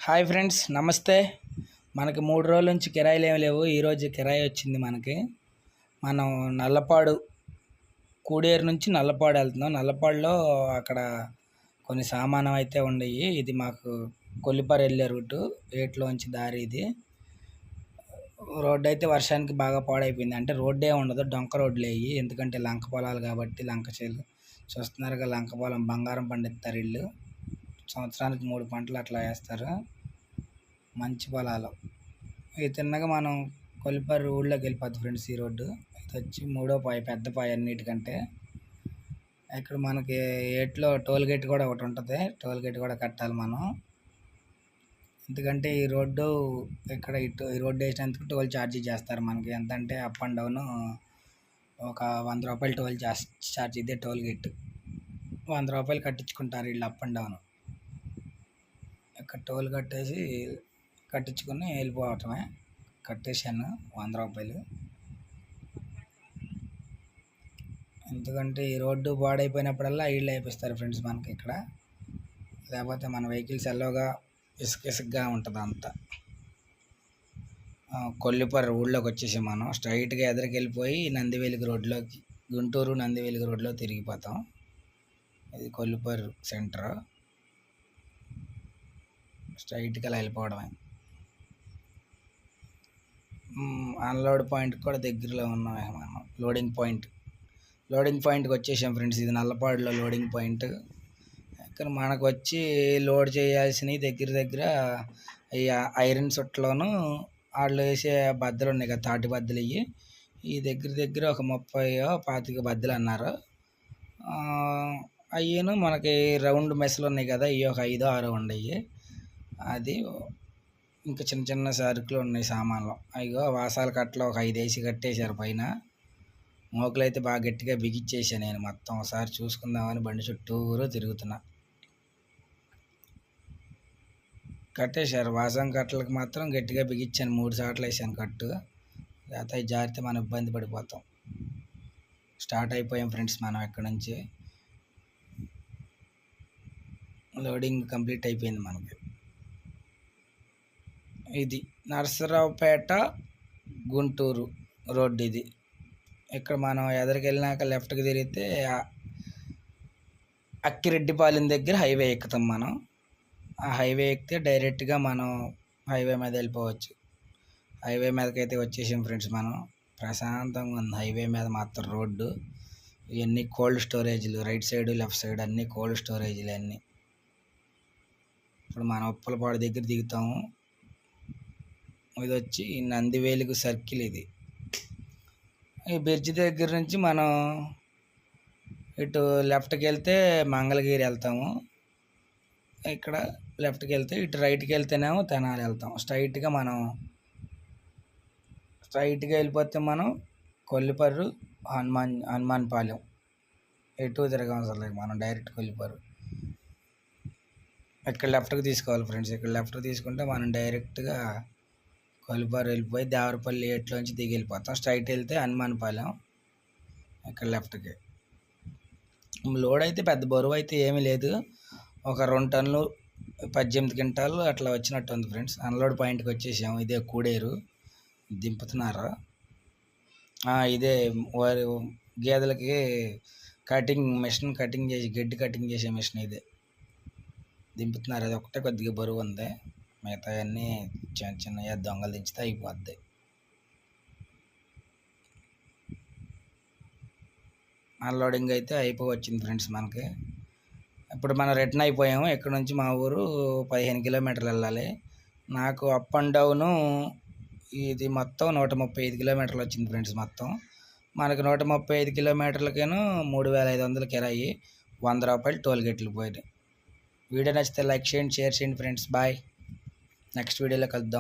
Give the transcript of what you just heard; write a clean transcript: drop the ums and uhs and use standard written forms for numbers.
Hi friends, నమస్తే. మనకి 3 రోజుల నుంచి కిరాయిలు ఏమి లేవు. ఈరోజు కిరాయి వచ్చింది మనకి. మనం నల్లపాడు, కూడేరు నుంచి నల్లపాడు వెళ్తున్నాం. నల్లపాడులో అక్కడ కొన్ని సామానం అయితే ఉండయి. ఇది మాకు కొల్లిపర వెళ్ళే రూటు, ఏట్లోంచి దారి ఇది. రోడ్డు అయితే వర్షానికి బాగా పాడైపోయింది. అంటే రోడ్డే ఉండదు, డొంక రోడ్లు అయ్యి. ఎందుకంటే లంక పొలాలు కాబట్టి, లంక చేలు చూస్తున్నారుగా. లంక పొలం బంగారం పండిస్తారు వీళ్ళు. సంవత్సరానికి 3 పంటలు అట్లా వేస్తారు. మంచి పొలాలు. ఇది తిన్నగా మనం కొల్లిపర్రు ఊళ్ళోకి వెళ్ళిపోద్ది ఫ్రెండ్స్. ఈ రోడ్డు ఇది వచ్చి 3వ పాయ, పెద్ద పాయ అన్నిటికంటే. ఇక్కడ మనకి ఏట్లో టోల్ గేట్ కూడా ఒకటి ఉంటుంది. టోల్ గేట్ కూడా కట్టాలి మనం. ఎందుకంటే ఈ రోడ్డు ఇక్కడ ఈ రోడ్డు వేసినందుకు టోల్ ఛార్జీ చేస్తారు మనకి. ఎంత అంటే అప్ అండ్ డౌన్ ఒక 100 రూపాయలు టోల్ ఛార్జ్. ఇదే టోల్ గేట్. 100 రూపాయలు కట్టించుకుంటారు వీళ్ళు అప్ అండ్ డౌన్. ఇక్కడ టోల్ కట్టించుకుని వెళ్ళిపోవటమే. కట్టేశాను 100 రూపాయలు. ఎందుకంటే ఈ రోడ్డు పాడైపోయినప్పుడల్లా వీళ్ళు వేపిస్తారు ఫ్రెండ్స్ మనకి ఇక్కడ. లేకపోతే మన వెహికల్స్ ఎల్లోగా ఇసుకగా ఉంటుంది అంతా. కొల్లిపర్రు ఊళ్ళోకి వచ్చేసి మనం స్ట్రైట్గా ఎదురుకి వెళ్ళిపోయి నందివెలుగు రోడ్లోకి, గుంటూరు నందివెలుగు రోడ్లో తిరిగిపోతాం. ఇది కొల్లిపర్రు సెంటర్. స్ట్రైట్గా వెళ్ళిపోవడమే. అన్లోడ్ పాయింట్ కూడా దగ్గరలో ఉన్నాం మనం. లోడింగ్ పాయింట్కి వచ్చేసాం ఫ్రెండ్స్. ఇది నల్లపాడులో లోడింగ్ పాయింట్. ఇక్కడ మనకు వచ్చి లోడ్ చేయాల్సినవి దగ్గర ఈ ఐరన్ సుట్లోను వాళ్ళు వేసే బద్దలు ఉన్నాయి కదా, తాటి బద్దలు. ఇవి ఈ దగ్గర ఒక 30-25 బద్దలు అన్నారు. అయ్యను మనకి రౌండ్ మెస్లు ఉన్నాయి కదా, ఇవి ఒక 5-6 ఉన్నాయి. అది ఇంకా చిన్న సరుకులు ఉన్నాయి, సామాన్లు. అయ్యో వాసాల కట్టలో ఒక 5 వేసి కట్టేశారు పైన. మోకులు అయితే బాగా గట్టిగా బిగిచ్చేసాను నేను మొత్తం. ఒకసారి చూసుకుందామని బండి చుట్టూరు తిరుగుతున్నా. కట్టేశారు. వాసం కట్టలకు మాత్రం గట్టిగా బిగించాను. 3 సార్లు వేసాను కట్టు. లేకపోతే జారితే మనం ఇబ్బంది పడిపోతాం. స్టార్ట్ అయిపోయాం ఫ్రెండ్స్ మనం ఇక్కడ నుంచి. లోడింగ్ కంప్లీట్ అయిపోయింది మనకి. ఇది నరసరావుపేట గుంటూరు రోడ్డు ఇది. ఇక్కడ మనం ఎదరికి వెళ్ళినాక లెఫ్ట్కి తిరిగితే అక్కిరెడ్డిపాలెం దగ్గర హైవే ఎక్కుతాం మనం. ఆ హైవే ఎక్కితే డైరెక్ట్గా మనం హైవే మీద వెళ్ళిపోవచ్చు. హైవే మీదకి అయితే వచ్చేసాం ఫ్రెండ్స్ మనం. ప్రశాంతంగా ఉంది హైవే మీద మాత్రం రోడ్డు. ఇవన్నీ కోల్డ్ స్టోరేజ్లు, రైట్ సైడ్ లెఫ్ట్ సైడ్ అన్నీ కోల్డ్ స్టోరేజ్లు అన్నీ. ఇప్పుడు మనం ఉప్పలపాడు దగ్గర దిగుతాము. ఇది వచ్చి నందివెలుగు సర్కిల్. ఇది ఈ బ్రిడ్జ్ దగ్గర నుంచి మనం ఇటు లెఫ్ట్కి వెళ్తే మంగళగిరి వెళ్తాము. ఇక్కడ లెఫ్ట్కి వెళ్తే, ఇటు రైట్కి వెళ్తేనేమో తెనాలి వెళ్తాం. స్ట్రైట్గా వెళ్ళిపోతే మనం కొల్లిపర్రు, హనుమాన్పాలెం. ఎటు తిరగవసరం లేదు, మనం డైరెక్ట్ కొల్లిపర్రు. ఇక్కడ లెఫ్ట్కి తీసుకోవాలి ఫ్రెండ్స్. ఇక్కడ లెఫ్ట్కి తీసుకుంటే మనం డైరెక్ట్గా కొల్లిపర్రు వెళ్ళిపోయి దేవరపల్లి ఏట్లోంచి దిగి వెళ్ళిపోతాం. స్ట్రైట్ వెళ్తే హనుమాన్పాలెం. ఇక్కడ లెఫ్ట్కి. లోడ్ అయితే పెద్ద బరువు అయితే ఏమీ లేదు. ఒక 2 టన్నులు 18 క్వింటాలు అట్లా వచ్చినట్టు ఉంది ఫ్రెండ్స్. అన్లోడ్ పాయింట్కి వచ్చేసాము. ఇదే కూడేరు దింపుతున్నారు. ఇదే వారి గేదెలకి కటింగ్ చేసి గడ్డి కటింగ్ చేసే మిషన్ ఇదే దింపుతున్నారు. అది ఒకటే కొద్దిగా బరువు ఉంది. మిగతా అన్నీ చిన్న దొంగలు దించితే అయిపోద్ది. అన్లోడింగ్ అయితే అయిపోవచ్చింది ఫ్రెండ్స్ మనకి. ఇప్పుడు మనం రిటర్న్ అయిపోయాము. ఇక్కడ నుంచి మా ఊరు 15 కిలోమీటర్లు వెళ్ళాలి. నాకు అప్ అండ్ డౌను ఇది మొత్తం 135 కిలోమీటర్లు వచ్చింది ఫ్రెండ్స్. మొత్తం మనకు 135 కిలోమీటర్లకేను 3500 కిరాయి, 100 రూపాయలు టోల్ గేట్లు పోయినాయి. వీడియో నచ్చితే లైక్ చేయండి, షేర్ చేయండి ఫ్రెండ్స్. బాయ్. నెక్స్ట్ వీడియోలో కలుద్దాం.